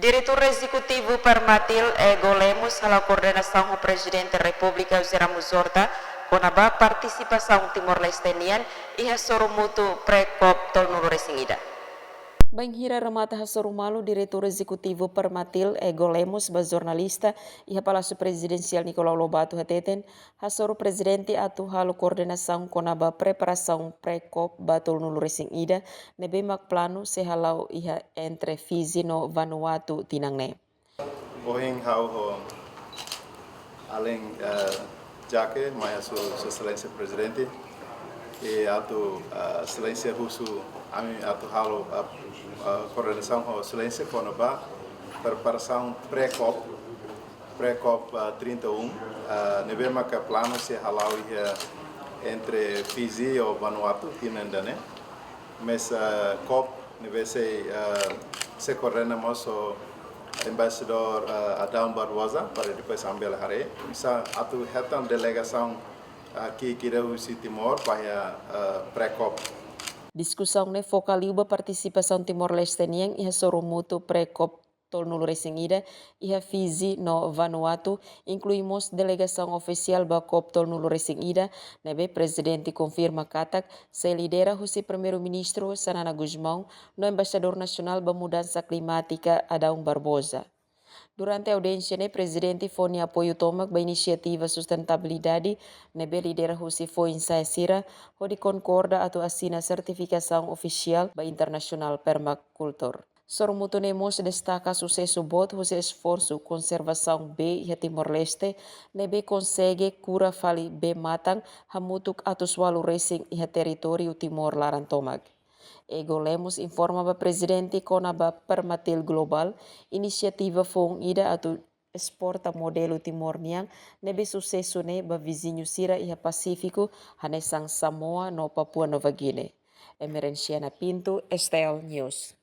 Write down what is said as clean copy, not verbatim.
Diretor Executivo Permatil Ego Lemos a coordenação do Presidente da República José Ramos Horta com a participação Timor-Lestenian e a Soromuto Prekop Tolnuru Resingida. Banhira Ramata Hassorumalu, diretor executivo Permatil Ego Lemos, jornalista e a Palácio Presidencial Nicolau Lobato Hateten, Hassoro Presidente atu halo coordenação com a preparação pré-COP Batul Nulu Resing Ida, nebe mak plano se halau iha entre Fizi no Vanuatu tinangne. Ohing hau além jake maya su excelência presidente e atu excelência russo ami atu halo coordenação ho excelência konaba preparação pré-COP 31 nebe maka plano se halau entre Fizi ou Vanuatu tinandane mas COP nebe se coordenamos embaixador Adão Barbosa para depois ambil hari bisa atu hetan delegação aqui que deu Timor para pré-COP. Discussão ne focaliu ba participação Timor-Lestenian e a Soromuto pré-COP Tolnulu Resingida e a Fizi no Vanuatu, incluímos delegação oficial ba COP Tolnulu Resingida, nebe presidente confirma katak se lidera o primeiro-ministro Sanana Guzmão, no embaixador nacional ba mudança climática Adão Barbosa. Durante a audiência, o presidente foi apoio tomak ba inisiativa sustentabilidade, nebe lidera husi foi insaisira, onde concorda atau assina certificação oficial ba internacional permacultor. Soromuto Nemos destaca sucesso bot husi esforço conservação B e Timor-Leste, nebe consegue cura fali B matang hamutuk atau swalu racing e território Timor Larantomag. Ego Lemos informa ba presidente konaba Permatil Global, inisiativa fong ida atau exporta modelo Timor Niang nebe sucesso ne ba vizinho Sira e Pacífico hanesang Samoa no Papua Nova Guinea. Emerenciana Pinto, Estel News.